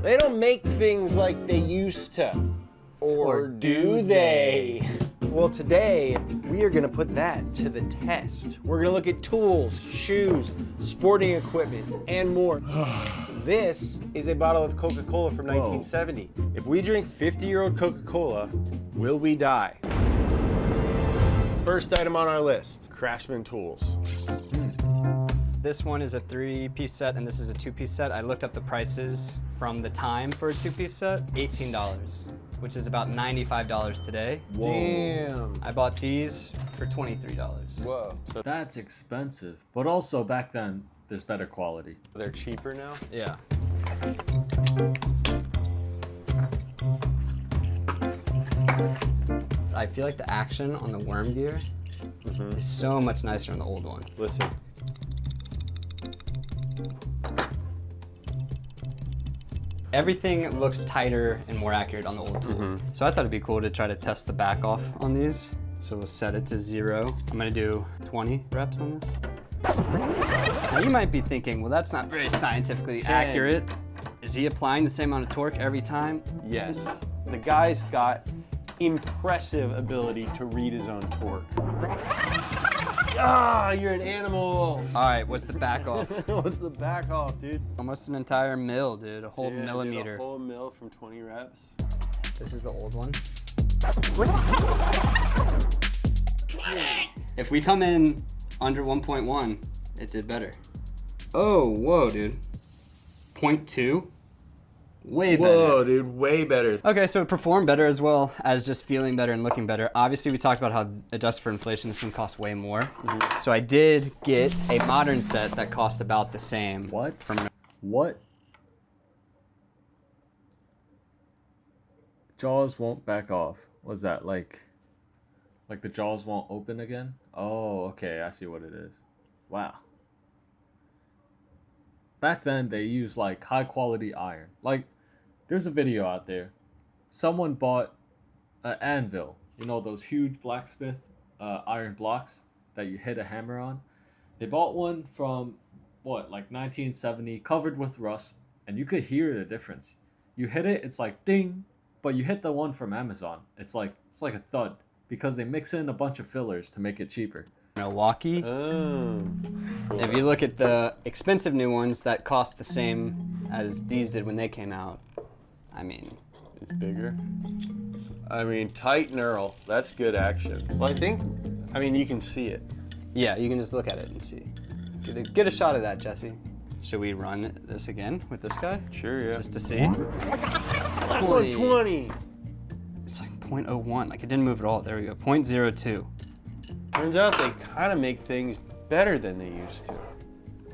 They don't make things like they used to. Or do they? Well, today, we are gonna put that to the test. We're gonna look at tools, shoes, sporting equipment, and more. This is a bottle of Coca-Cola from 1970. If we drink 50-year-old Coca-Cola, will we die? First item on our list, Craftsman tools. This one is a 3-piece set and this is a 2-piece set. I looked up the prices from the time for a 2-piece set, $18, which is about $95 today. Whoa. Damn. I bought these for $23. Whoa. So That's expensive, but also back then, there's better quality. they're cheaper now? Yeah. I feel like the action on the worm gear is so much nicer on the old one. Listen. Everything looks tighter and more accurate on the old tool. So I thought it'd be cool to try to test the back off on these. So we'll set it to 0. I'm gonna do 20 reps on this. Now you might be thinking, well, that's not very scientifically 10. accurate. Is he applying the same amount of torque every time? Yes. The guy's got impressive ability to read his own torque. Ah, you're an animal. All right, what's the back off? What's the back off, dude? Almost an entire mil, dude, a whole Yeah, millimeter. Dude, a whole mil from 20 reps. This is the old one. If we come in under 1.1, it did better. Oh, whoa, dude. 0.2? Way better. Whoa, dude, way better. Okay, so it performed better as well as just feeling better and looking better. Obviously, we talked about how adjusted for inflation, this one costs way more. So I did get a modern set that cost about the same. What? From What? Jaws won't back off. What's that, like the jaws won't open again? Oh, okay, I see what it is. Wow. Back then, they used like high quality iron. Like, there's a video out there. Someone bought an anvil. You know those huge blacksmith iron blocks that you hit a hammer on? They bought one from, what, like 1970, covered with rust, and you could hear the difference. You hit it, it's like ding, but you hit the one from Amazon, it's like a thud, because they mix in a bunch of fillers to make it cheaper. Milwaukee. Oh. If you look at the expensive new ones that cost the same as these did when they came out, I mean, It's bigger. I mean, tight knurl. That's good action. Well, I mean, you can see it. yeah, you can just look at it and see. Get a shot of that, Jesse. Should we run this again with this guy? Sure, yeah. Just to see? That's 120. It's like 0.01, like it didn't move at all. There we go, 0.02. Turns out they kind of make things better than they used to.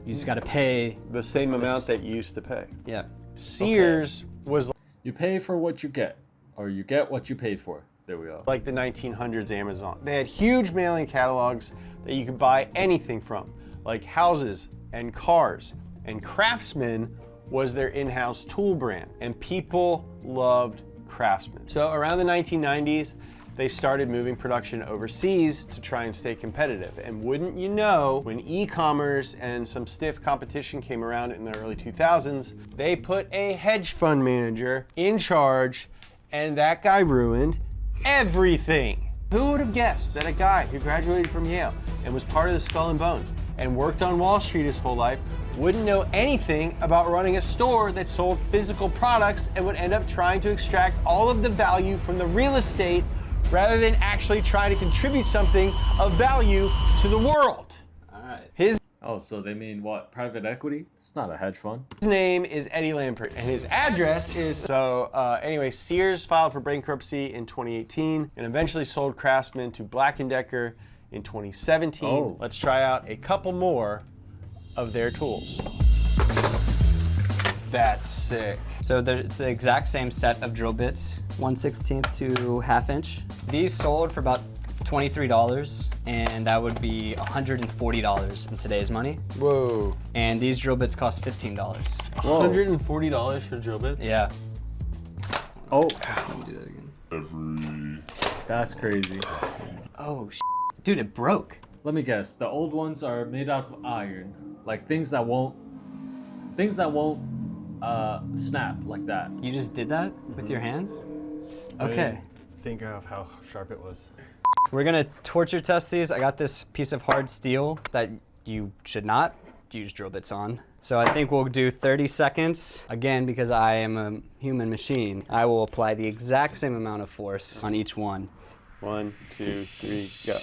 You just gotta pay. The same amount that you used to pay. Yeah. Sears was You pay for what you get, or you get what you paid for. There we go. like the 1900s Amazon. They had huge mailing catalogs that you could buy anything from, like houses and cars. And Craftsman was their in-house tool brand, and people loved Craftsman. So around the 1990s, they started moving production overseas to try and stay competitive. And wouldn't you know, when e-commerce and some stiff competition came around in the early 2000s, they put a hedge fund manager in charge, and that guy ruined everything. Who would have guessed that a guy who graduated from Yale and was part of the Skull and Bones and worked on Wall Street his whole life wouldn't know anything about running a store that sold physical products and would end up trying to extract all of the value from the real estate rather than actually trying to contribute something of value to the world? All right. His Oh, so they mean what? Private equity? It's not a hedge fund. name is Eddie Lampert, and his address is... So anyway, Sears filed for bankruptcy in 2018 and eventually sold Craftsman to Black & Decker in 2017. Oh. Let's try out a couple more of their tools. That's sick. So it's the exact same set of drill bits, 1/16 to 1/2 inch. These sold for about $23, and that would be $140 in today's money. Whoa. And these drill bits cost $15. $140 for drill bits? Yeah. Oh, Let me do that again. that's crazy. Oh, dude, it broke. Let me guess. The old ones are made out of iron, like things that won't snap like that. You just did that with your hands? Okay. Think of how sharp it was. We're gonna torture test these. I got this piece of hard steel that you should not use drill bits on. So I think we'll do 30 seconds. Again, because I am a human machine, I will apply the exact same amount of force on each one. 1, 2, 3, go.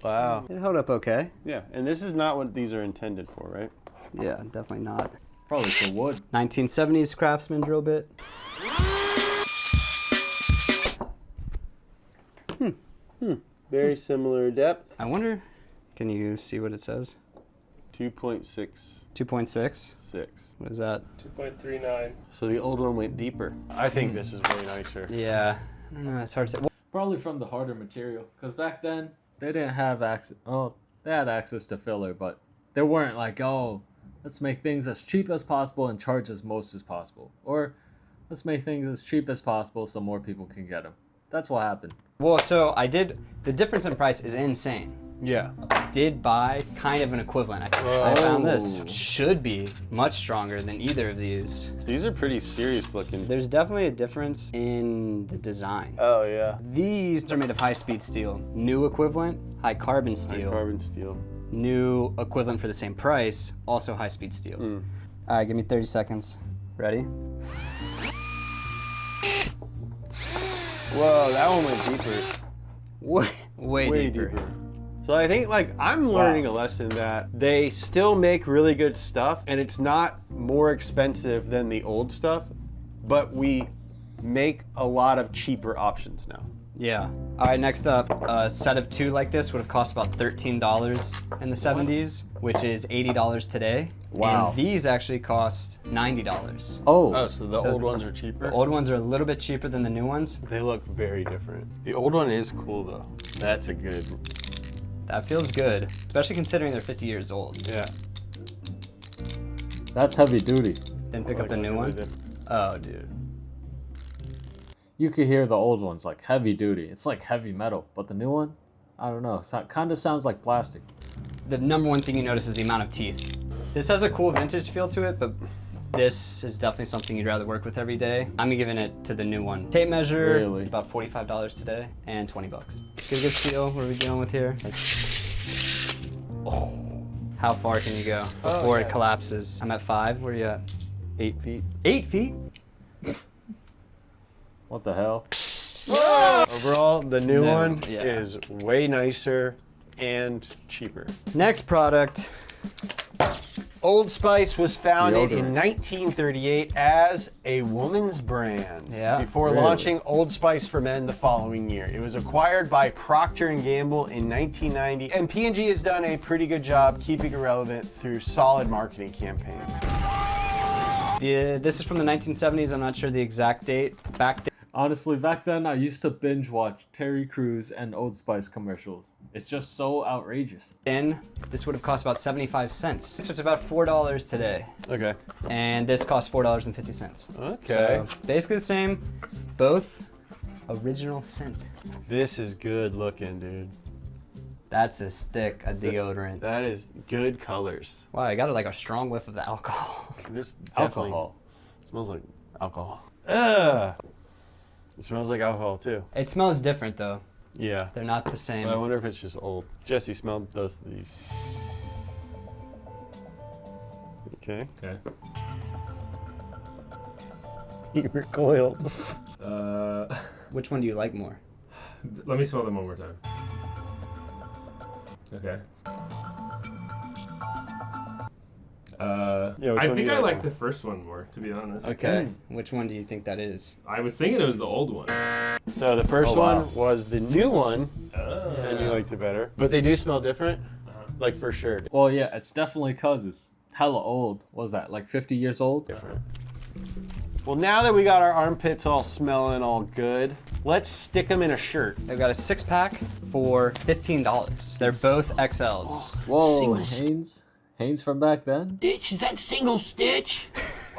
Wow. It held up okay. Yeah, and this is not what these are intended for, right? Yeah, definitely not. Probably for wood. 1970s Craftsman drill bit. Very similar depth. I wonder, can you see what it says? 2.66. 2.6? What is that? 2.39. So the old one went deeper. I think this is way nicer. Yeah, I don't know, it's hard to say. Probably from the harder material. Because back then, they didn't have access. Oh, they had access to filler, but they weren't like, oh, let's make things as cheap as possible and charge as most as possible. Or let's make things as cheap as possible so more people can get them. That's what happened. Well, so the difference in price is insane. Yeah. I did buy kind of an equivalent. I found this. Oh. Should be much stronger than either of these. These are pretty serious looking. There's definitely a difference in the design. Oh, yeah. These are made of high-speed steel. New equivalent, high-carbon steel. Carbon steel. New equivalent for the same price, also high-speed steel. All right, give me 30 seconds. Ready? Whoa, that one went deeper. Way deeper. So I think I'm learning a lesson that they still make really good stuff and it's not more expensive than the old stuff, but we make a lot of cheaper options now. Yeah. All right, next up, a set of 2 like this would have cost about $13 in the 70s, which is $80 today. Wow. And these actually cost $90. Oh, so the old ones are cheaper? The old ones are a little bit cheaper than the new ones. They look very different. The old one is cool though. That's a good. That feels good, especially considering they're 50 years old. Yeah. That's heavy duty. Then pick up the new one. Oh, dude. You could hear the old ones like heavy duty. It's like heavy metal, but the new one, I don't know. It kind of sounds like plastic. The number one thing you notice is the amount of teeth. This has a cool vintage feel to it, but this is definitely something you'd rather work with every day. I'm giving it to the new one. Tape measure, Really? about $45 today, and 20 bucks. Let's get a good feel. What are we dealing with here? Oh. How far can you go before it collapses? I'm at 5. Where are you at? 8 feet. 8 feet? What the hell? Overall, the new No, one yeah. is way nicer and cheaper. Next product. Old Spice was founded in Deodorant. 1938 as a woman's brand. Yeah. Before Really? launching Old Spice for Men the following year. It was acquired by Procter & Gamble in 1990, and P&G has done a pretty good job keeping it relevant through solid marketing campaigns. This is from the 1970s. I'm not sure the exact date. Back then. Honestly, back then I used to binge watch Terry Crews and Old Spice commercials. It's just so outrageous. This would have cost about 75 cents. So it's about $4 today. Okay. And this costs $4.50. Okay. So basically the same, both original scent. This is good looking, dude. That's a stick of deodorant. That is good colors. Wow, I got like a strong whiff of the alcohol. This definitely Alcohol. smells like alcohol. Ugh. It smells like alcohol too. It smells different though. Yeah. They're not the same. But I wonder if it's just old. Jesse, smell both of these. Okay. Okay. You recoiled. Which one do you like more? Let me smell them one more time. Okay. Yeah, which I one do think you I like like more? the first one more, to be honest. Okay. Which one do you think that is? I was thinking it was the old one. So the first Oh, wow. one was the new one, Oh. and you liked it better. But they do smell different, like for sure. Well, yeah, it's definitely cause it's hella old. What was that, like 50 years old? Different. Well, now that we got our armpits all smelling all good, let's stick them in a shirt. They've got a 6-pack for $15. They're both XLs. Whoa, Hanes from back then? Stitch, is that single stitch?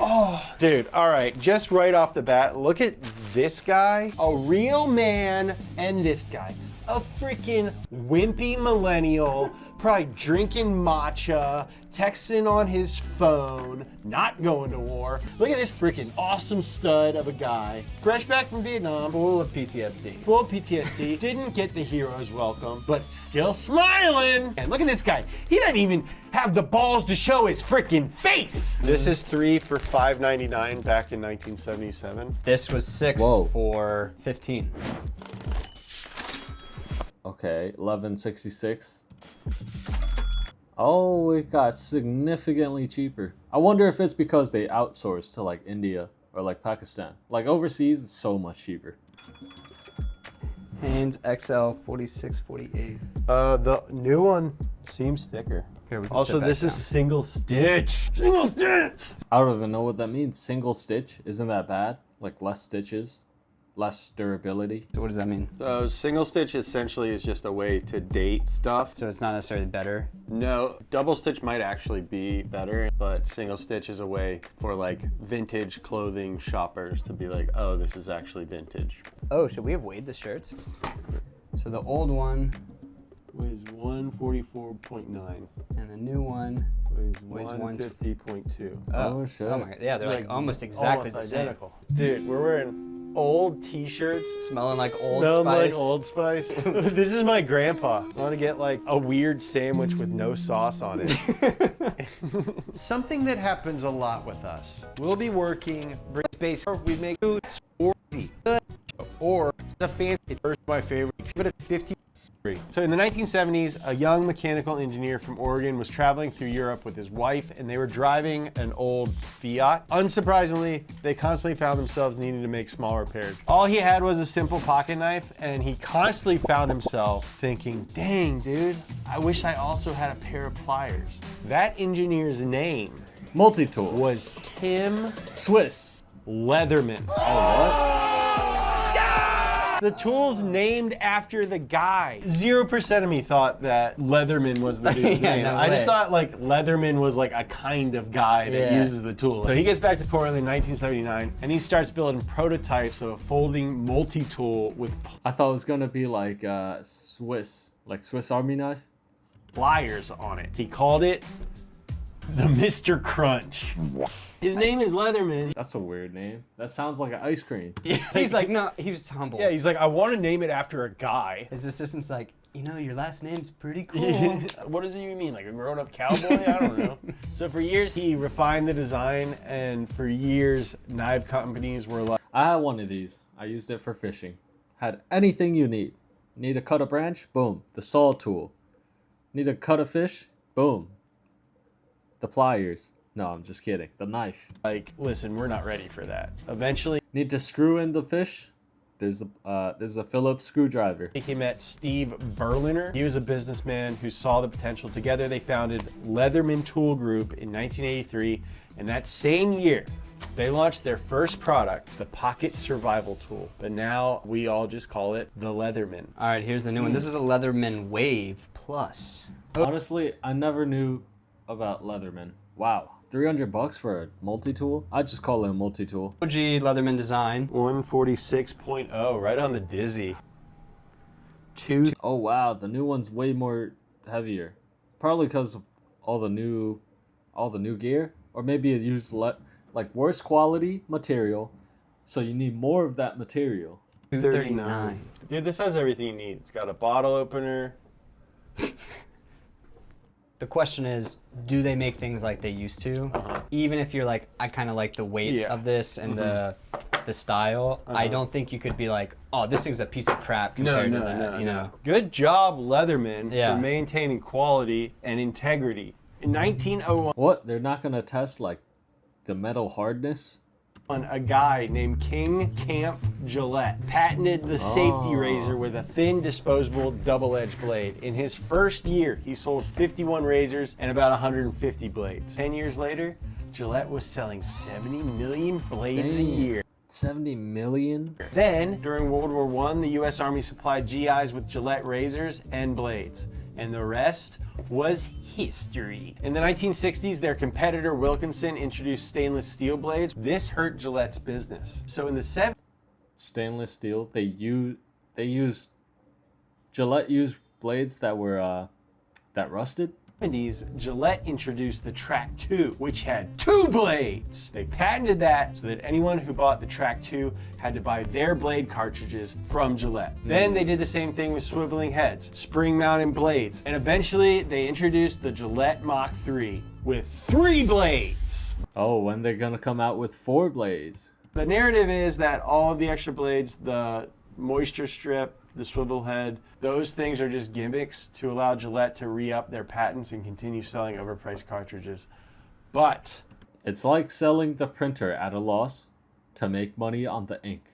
Oh, dude, all right, just right off the bat, look at this guy, a real man, and this guy, a freaking wimpy millennial, probably drinking matcha, texting on his phone, not going to war. Look at this freaking awesome stud of a guy, fresh back from Vietnam, Full of PTSD. full of PTSD, didn't get the hero's welcome, but still smiling. And look at this guy. He doesn't even have the balls to show his freaking face. This is 3 for $5.99 back in 1977. This was 6 Whoa. for 15. Okay, 1166. Oh, it got significantly cheaper. I wonder if it's because they outsourced to like India or like Pakistan. Like overseas, it's so much cheaper. Hanes XL 4648. The new one seems thicker. Here, we can Also, sit back this is down. single stitch. Single stitch. I don't even know what that means. Single stitch, isn't that bad? Like less stitches, less durability. So what does that mean? Single stitch essentially is just a way to date stuff. So it's not necessarily better. No, double stitch might actually be better, but single stitch is a way for like vintage clothing shoppers to be like, oh, this is actually vintage. Oh, should we have weighed the shirts? So the old one Weighs 144.9. and the new one. Weighs Weighs 150.2. Oh, shit. Oh my god. Yeah, they're like almost exactly the same. identical. Dude, we're wearing old t-shirts. Smelling like Old Smelling Spice. like Old Spice. This is my grandpa. I want to get like a weird sandwich with no sauce on it. Something that happens a lot with us. We'll be working, bring space, or we make food, or the fancy. First, my favorite. Give it a 50. So in the 1970s, a young mechanical engineer from Oregon was traveling through Europe with his wife, and they were driving an old Fiat. Unsurprisingly, they constantly found themselves needing to make small repairs. All he had was a simple pocket knife, and he constantly found himself thinking, dang, dude, I wish I also had a pair of pliers. That engineer's name Multi-tool. was Tim Swiss. Leatherman. Oh, The tool's named after the guy. 0% of me thought that Leatherman was the dude's Yeah, name. no I just way. thought like Leatherman was like a kind of guy that Yeah. uses the tool. So he gets back to Portland in 1979 and he starts building prototypes of a folding multi-tool with I thought it was gonna be like Swiss, like Swiss Army knife. pliers on it. He called it the Mr. Crunch. His name is Leatherman. That's a weird name. That sounds like an ice cream. He's like, no, he was humble. Yeah, he's like, I want to name it after a guy. His assistant's like, you know, your last name's pretty cool. What does he mean? Like a grown-up cowboy? I don't know. So for years he refined the design, and for years knife companies were like, I had one of these. I used it for fishing. Had anything you need. Need to cut a branch? Boom. The saw tool. Need to cut a fish? Boom. The pliers. No, I'm just kidding. The knife. listen, we're not ready for that. Eventually Need to screw in the fish? There's a Phillips screwdriver. he met Steve Berliner. He was a businessman who saw the potential. Together they founded Leatherman Tool Group in 1983, and that same year they launched their first product, the Pocket Survival Tool. But now we all just call it the Leatherman. All right, here's the new one. This is a Leatherman Wave Plus. Honestly, I never knew about Leatherman. Wow. $300 for a multi-tool? I just call it a multi-tool. OG Leatherman design. 146.0, right on the dizzy. Oh wow, the new one's way more heavier. Probably because of all the new gear, or maybe it used like worse quality material, so you need more of that material. 239. Dude, this has everything you need. It's got a bottle opener. The question is, do they make things like they used to? Even if you're like, I kind of like the weight Yeah. of this and the style, I don't think you could be like, oh, this thing's a piece of crap compared to that. You know? Good job, Leatherman, Yeah. for maintaining quality and integrity. In 1901, What? They're not gonna test like the metal hardness? a guy named King Camp Gillette patented the safety razor with a thin, disposable, double-edged blade. In his first year, he sold 51 razors and about 150 blades. 10 years later, Gillette was selling 70 million blades a Damn. year. 70 million? Then, during World War I, the U.S. Army supplied GIs with Gillette razors and blades. And the rest was history. In the 1960s, their competitor Wilkinson introduced stainless steel blades. This hurt Gillette's business. So in the 70s, Stainless steel. They use Gillette used blades that were that rusted. 70s, Gillette introduced the Track 2, which had 2 blades. They patented that so that anyone who bought the Track 2 had to buy their blade cartridges from Gillette. Then they did the same thing with swiveling heads, spring-mounted blades, and eventually they introduced the Gillette Mach 3 with 3 blades. Oh, when they're gonna come out with 4 blades? The narrative is that all of the extra blades, the moisture strip, the swivel head, those things are just gimmicks to allow Gillette to re-up their patents and continue selling overpriced cartridges. But It's like selling the printer at a loss to make money on the ink.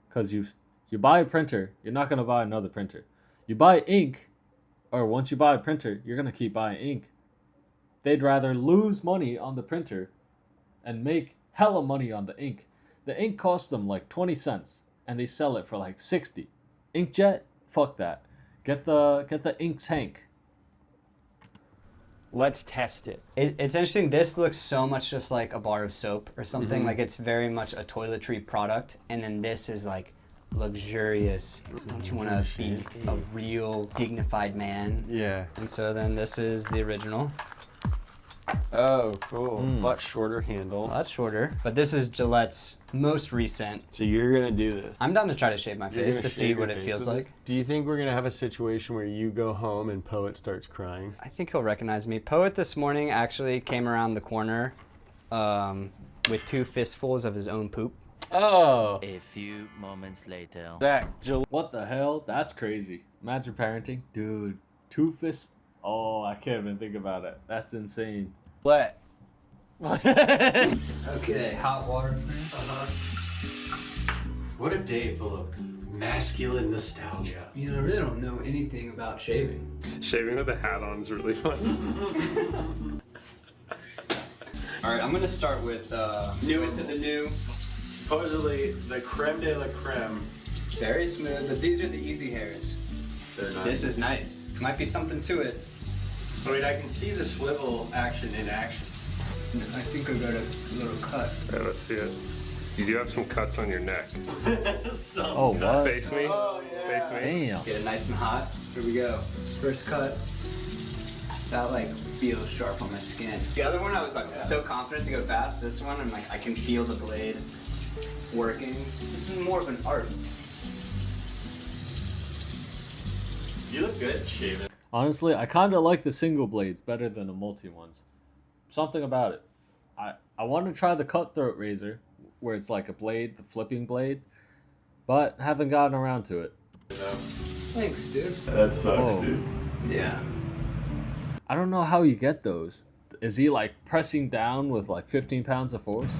Because you buy a printer, you're not going to buy another printer. You buy ink, or once you buy a printer, you're going to keep buying ink. They'd rather lose money on the printer and make hella money on the ink. The ink costs them like 20 cents, and they sell it for like 60. Inkjet? Fuck that. Get the ink tank. let's test it. It's interesting. This looks so much just like a bar of soap or something. Like it's very much a toiletry product. And then this is like luxurious. Don't you want to be a real dignified man? Yeah. And so then this is the original. Oh, cool. Much shorter handle. A lot shorter. But this is Gillette's most recent. So you're gonna do this. I'm down to try to shave my You're face gonna to see shave what your it face feels with like. Do you think we're gonna have a situation where you go home and Poet starts crying? I think he'll recognize me. Poet this morning actually came around the corner with 2 fistfuls of his own poop. Oh, A few moments later. Zach, What the hell? That's crazy. Imagine parenting. Dude, 2 fists. Oh, I can't even think about it. That's insane. Gillette. Okay, hot water. What a day full of masculine nostalgia. You know, I really don't know anything about shaving. Shaving with a hat on is really fun. All right, I'm gonna start with newest of the new. Supposedly the creme de la creme. Very smooth, but these are the easy hairs. They're nice. This is nice. Might be something to it. I mean, I can see the swivel action in action. I think I got a little cut. Yeah, let's see it. You do have some cuts on your neck. Oh, what? Face me. Face me. Damn. Get it nice and hot. Here we go. First cut. That like feels sharp on my skin. The other one I was like so confident to go fast. This one I'm like I can feel the blade working. This is more of an art. You look good shaving. Honestly, I kind of like the single blades better than the multi ones. Something about it. I want to try the cutthroat razor, where it's like a blade, the flipping blade, but haven't gotten around to it. Thanks, dude. That sucks, Whoa. dude. Yeah. I don't know how you get those. Is he like pressing down with like 15 pounds of force?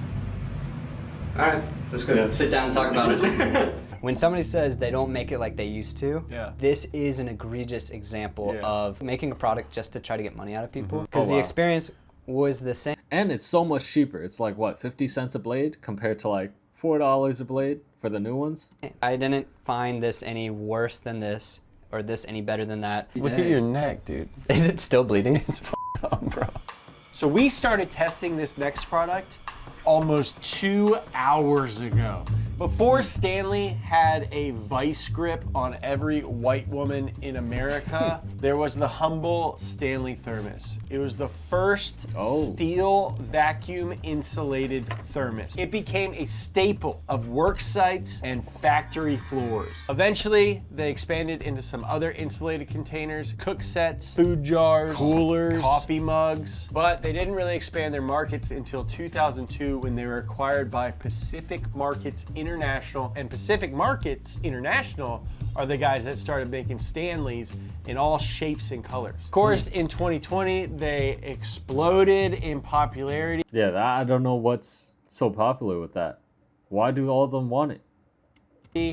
All right, let's go sit down and talk about it. When somebody says they don't make it like they used to, Yeah. this is an egregious example Yeah. of making a product just to try to get money out of people. Because Oh, the wow. experience was the same. And it's so much cheaper. It's like what, 50 cents a blade compared to like $4 a blade for the new ones? I didn't find this any worse than this, or this any better than that. Look at your neck, dude. Is it still bleeding? It's f***ed up, bro. So we started testing this next product almost 2 hours ago. Before Stanley had a vice grip on every white woman in America, there was the humble Stanley thermos. It was the first steel vacuum insulated thermos. It became a staple of work sites and factory floors. Eventually, they expanded into some other insulated containers, cook sets, food jars, coolers, coffee mugs, but they didn't really expand their markets until 2002 when they were acquired by Pacific Markets International, and Pacific Markets International are the guys that started making Stanleys in all shapes and colors. Of course, in 2020, they exploded in popularity. Yeah, I don't know what's so popular with that. Why do all of them want it?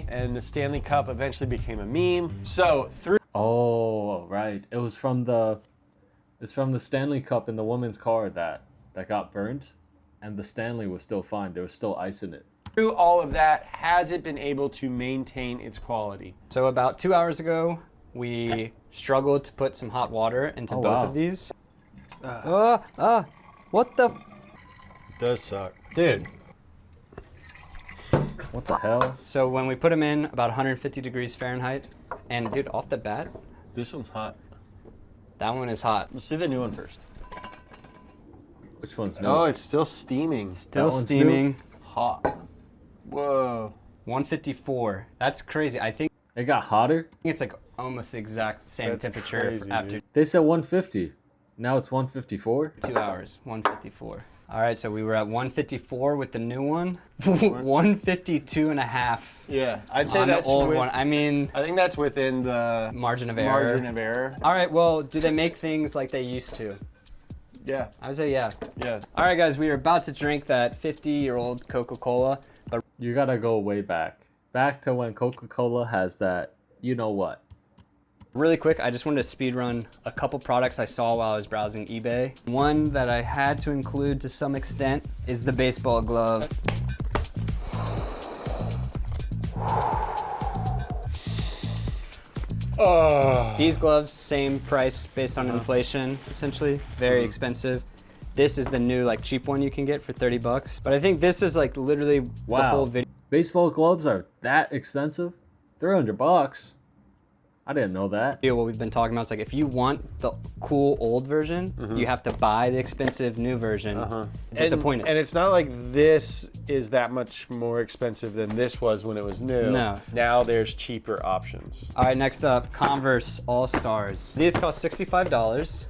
And the Stanley Cup eventually became a meme. So through Oh, right. It's from the Stanley Cup in the women's car that got burnt, and the Stanley was still fine. There was still ice in it. through all of that, has it been able to maintain its quality? So about 2 hours ago, we struggled to put some hot water into both wow. of these. What the? It does suck. Dude. What the hell? So when we put them in about 150 degrees Fahrenheit, And dude, off the bat, This one's hot. that one is hot. Let's see the new one first. Which one's new? Oh, it's still steaming. Still one's steaming. Hot. Whoa. 154. That's crazy. I think It got hotter. it's like almost the exact same That's temperature crazy, after dude. They said 150. Now it's 154. 2 hours. 154. All right, so we were at 154 with the new one. 152 and a half Yeah, I'd say on that's the old one. I mean, I think that's within the margin of error. margin of error. All right, well, do they make things like they used to? Yeah, I would say yeah. yeah. All right, guys, we are about to drink that 50-year-old Coca-Cola. But You gotta go way back. Back to when Coca-Cola has that, you know what? really quick, I just wanted to speed run a couple products I saw while I was browsing eBay. One that I had to include to some extent is the baseball glove. These gloves, same price based on inflation, essentially. Very expensive. This is the new, like, cheap one you can get for 30 bucks. But I think this is, like, literally the Wow. whole video. Baseball gloves are that expensive? 300 bucks. I didn't know that. What we've been talking about is like if you want the cool old version, you have to buy the expensive new version. Disappointed. And it's not like this is that much more expensive than this was when it was new. No. Now there's cheaper options. All right, next up, Converse All Stars. These cost $65.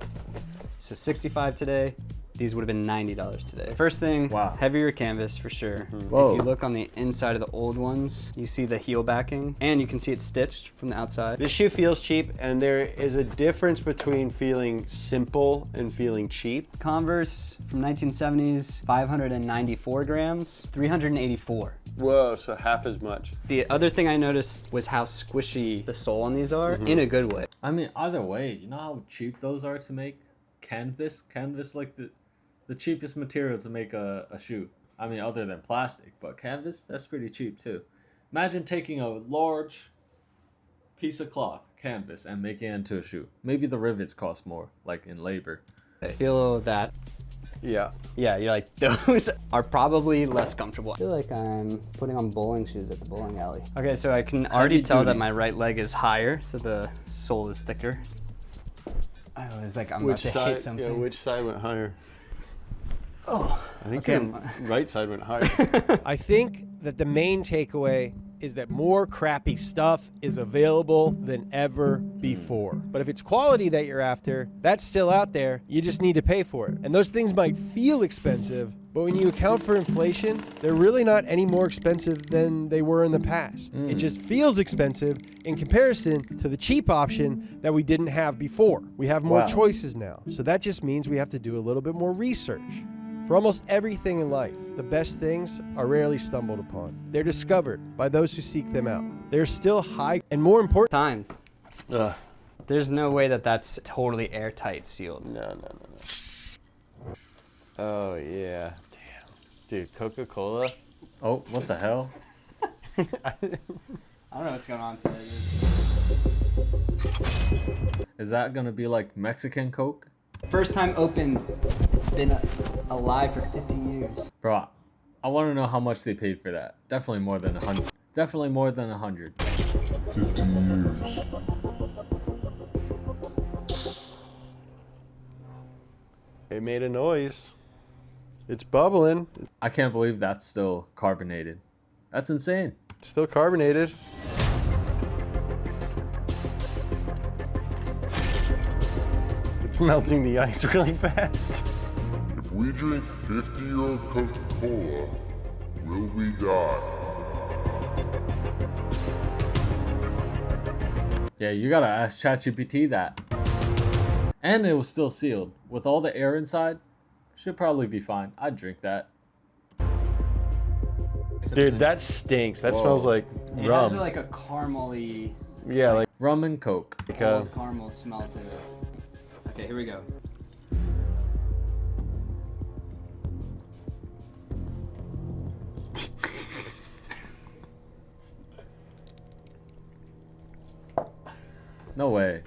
So 65 today. These would have been $90 today. First thing, Wow. heavier canvas for sure. Whoa. If you look on the inside of the old ones, you see the heel backing, and you can see it stitched from the outside. This shoe feels cheap, and there is a difference between feeling simple and feeling cheap. Converse from 1970s, 594 grams, 384. Whoa, so half as much. The other thing I noticed was how squishy the sole on these are, in a good way. I mean, either way, you know how cheap those are to make? Canvas? Canvas, like the cheapest material to make a shoe. I mean, other than plastic, but canvas, that's pretty cheap too. Imagine taking a large piece of cloth, canvas, and making it into a shoe. Maybe the rivets cost more, like in labor. Feel that. Yeah. Yeah, you're like, those are probably less comfortable. I feel like I'm putting on bowling shoes at the bowling alley. Okay, so I can already tell that my right leg is higher, so the sole is thicker. I was like, I'm Which about to side? hit something. Yeah, which side went higher? Oh, I think okay. your right side went higher. I think that the main takeaway is that more crappy stuff is available than ever before. But if it's quality that you're after, that's still out there. You just need to pay for it. And those things might feel expensive, but when you account for inflation, they're really not any more expensive than they were in the past. It just feels expensive in comparison to the cheap option that we didn't have before. We have more Wow. choices now. So that just means we have to do a little bit more research. For almost everything in life, the best things are rarely stumbled upon. They're discovered by those who seek them out. They're still high and more important. Time. Ugh. There's no way that that's totally airtight sealed. No. Oh, yeah. Damn. Dude, Coca-Cola. Oh, what the hell? I don't know what's going on today, dude. Is that gonna be like Mexican Coke? First time opened. It's been alive for 50 years. Bro, I want to know how much they paid for that. Definitely more than 100. Definitely more than 100. 15 years. It made a noise. It's bubbling. I can't believe that's still carbonated. That's insane. It's still carbonated. It's melting the ice really fast. If we drink 50-year-old Coca-Cola, will we die? Yeah, you gotta ask ChatGPT that. And it was still sealed. With all the air inside, should probably be fine. I'd drink that. Dude, that stinks. That smells like It rum. has like a caramely, Yeah, like Rum and Coke. old caramel smell to it. Okay, here we go. No way.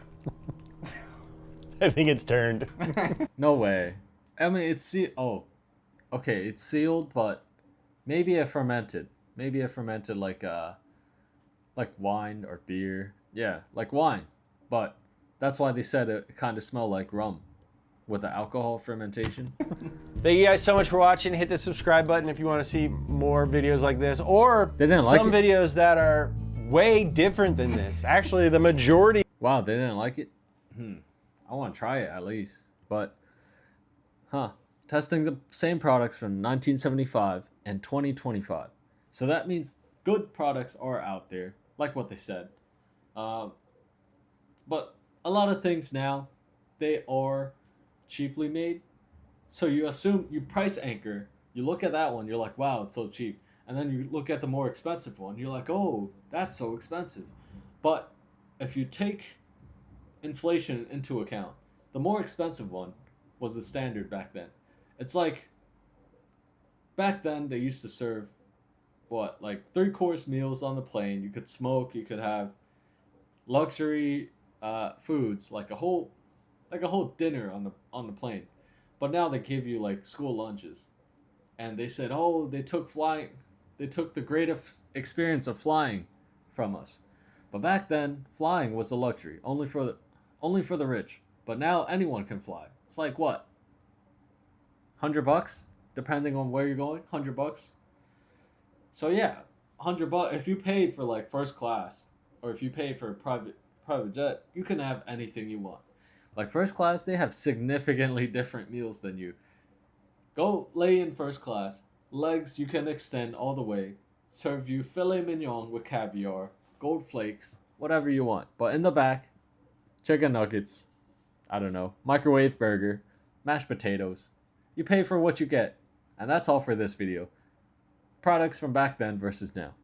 I think it's turned. No way. I mean, oh, okay, it's sealed, but maybe it fermented. Maybe it fermented like wine or beer. Yeah, like wine. But that's why they said it kind of smelled like rum with the alcohol fermentation. Thank you guys so much for watching. Hit the subscribe button if you want to see more videos like this, or They didn't like some it? videos that are way different than this. Actually, the majority. Wow, they didn't like it? I want to try it at least. But, testing the same products from 1975 and 2025. So that means good products are out there, like what they said. But a lot of things now, they are cheaply made. So you assume, you price anchor, you look at that one, you're like, wow, it's so cheap. And then you look at the more expensive one, you're like, oh, that's so expensive. But if you take inflation into account, the more expensive one was the standard back then. It's like, back then they used to serve, what, like 3-course meals on the plane. You could smoke, you could have luxury foods, like a whole dinner on the plane. But now they give you like school lunches. And they said, oh, they took the great experience of flying from us. But back then, flying was a luxury, only for the rich. But now anyone can fly. It's like what? $100, depending on where you're going. $100. So yeah, $100. If you pay for like first class, or if you pay for a private jet, you can have anything you want. Like first class, they have significantly different meals than you. Go lay in first class. Legs you can extend all the way. Serve you filet mignon with caviar, gold flakes, whatever you want. But in the back, chicken nuggets, I don't know, microwave burger, mashed potatoes. You pay for what you get. And that's all for this video. Products from back then versus now.